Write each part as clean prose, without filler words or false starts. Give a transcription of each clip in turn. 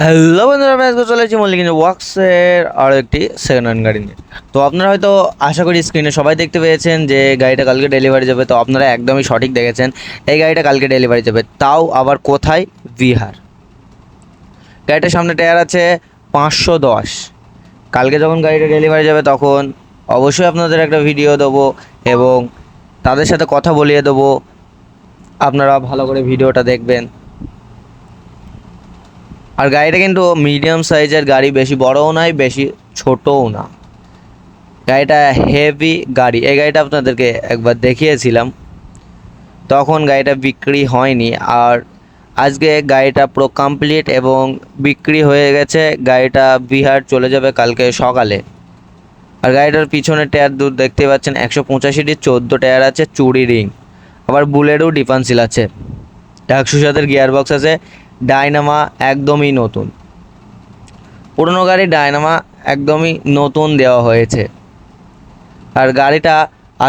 Hello বন্ধুরা, আমি আজকে চলে এসেছি মল্লিক ওয়ার্কসের আরও একটি সেকেন্ড হ্যান্ড গাড়ি নিয়ে। তো আপনারা হয়তো আশা করি স্ক্রিনে সবাই দেখতে পেয়েছেন যে গাড়িটা কালকে ডেলিভারি যাবে। তো আপনারা একদমই সঠিক দেখেছেন, এই গাড়িটা কালকে ডেলিভারি যাবে, তাও আবার কোথায়? বিহার। গাড়িটার সামনে টায়ার আছে 510। কালকে যখন গাড়িটা ডেলিভারি যাবে তখন অবশ্যই আপনাদের একটা ভিডিও দেবো এবং তাদের সাথে কথা বলিয়ে দেবো। আপনারা ভালো করে ভিডিওটা দেখবেন। আর গাড়িটা কিন্তু মিডিয়াম সাইজের গাড়ি, বেশি বড়ও নয় বেশি ছোটও না। গাড়িটা হেভি গাড়ি। এই গাড়িটা আপনাদেরকে একবার দেখিয়েছিলাম, তখন গাড়িটা বিক্রি হয়নি। আর আজকে গাড়িটা পুরো কমপ্লিট এবং বিক্রি হয়ে গেছে। গাড়িটা বিহার চলে যাবে কালকে সকালে। আর গাড়িটার পিছনে টায়ার দূর দেখতে পাচ্ছেন 185টি 14 টায়ার আছে, চুড়ি রিং। আবার বুলেটও ডিফারেন্সিয়াল আছে, 107-এর গিয়ার বক্স আছে। ডায়নামা একদমই নতুন, পুরনো গাড়ি ডায়নামা একদমই নতুন দেওয়া হয়েছে। আর গাড়িটা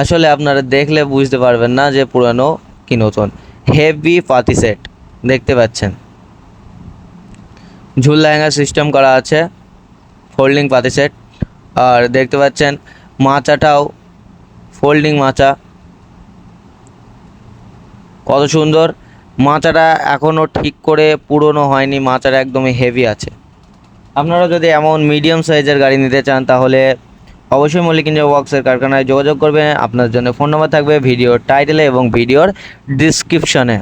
আসলে আপনারা দেখলে বুঝতে পারবেন না যে পুরানো কি নতুন। হেভি পাতি সেট দেখতে পাচ্ছেন, ঝুল হ্যাঙ্গার সিস্টেম করা আছে, ফোল্ডিং পাতি সেট। আর দেখতে পাচ্ছেন মাচাটাও ফোল্ডিং মাচা, কত সুন্দর। মাচাটা এখনও ঠিক করে পুরনো হয়নি, মাচাটা একদমই হেভি আছে। আপনারা যদি এমন মিডিয়াম সাইজের গাড়ি নিতে চান তাহলে অবশ্যই মল্লিক ইঞ্জিনিয়ার ওয়ার্কসের কারখানায় যোগাযোগ করবেন। আপনার জন্য ফোন নাম্বার থাকবে ভিডিওর টাইটেলে এবং ভিডিওর ডিসক্রিপশনে।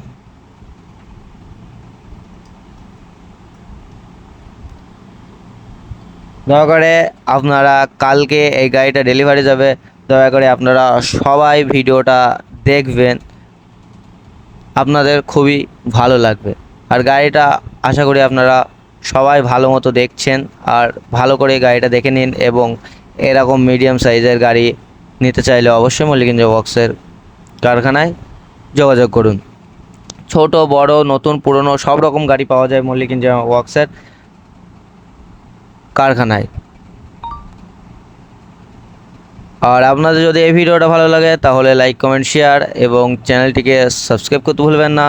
দয়া করে আপনারা কালকে এই গাড়িটা ডেলিভারি যাবে, দয়া করে আপনারা সবাই ভিডিওটা দেখবেন, আপনাদের খুবই ভালো লাগবে। আর গাড়িটা আশা করি আপনারা সবাই ভালো মতো দেখছেন। আর ভালো করে গাড়িটা দেখে নিন এবং এরকম মিডিয়াম সাইজের গাড়ি নিতে চাইলে অবশ্যই মল্লিক ইঞ্জিনিয়ার ওয়ার্কসের কারখানায় যোগাযোগ করুন। ছোট বড় নতুন পুরনো সব রকম গাড়ি পাওয়া যায় মল্লিক ইঞ্জিনিয়ার ওয়ার্কসের কারখানায়। আর আপনাদের যদি এই ভিডিওটা ভালো লাগে তাহলে লাইক কমেন্ট শেয়ার এবং চ্যানেলটিকে সাবস্ক্রাইব করতে ভুলবেন না।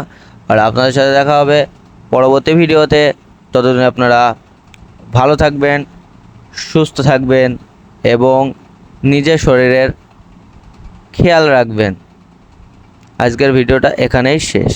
আর আপনাদের সাথে দেখা হবে পরবর্তী ভিডিওতে। ততদিন আপনারা ভালো থাকবেন, সুস্থ থাকবেন এবং নিজের শরীরের খেয়াল রাখবেন। আজকের ভিডিওটা এখানেই শেষ।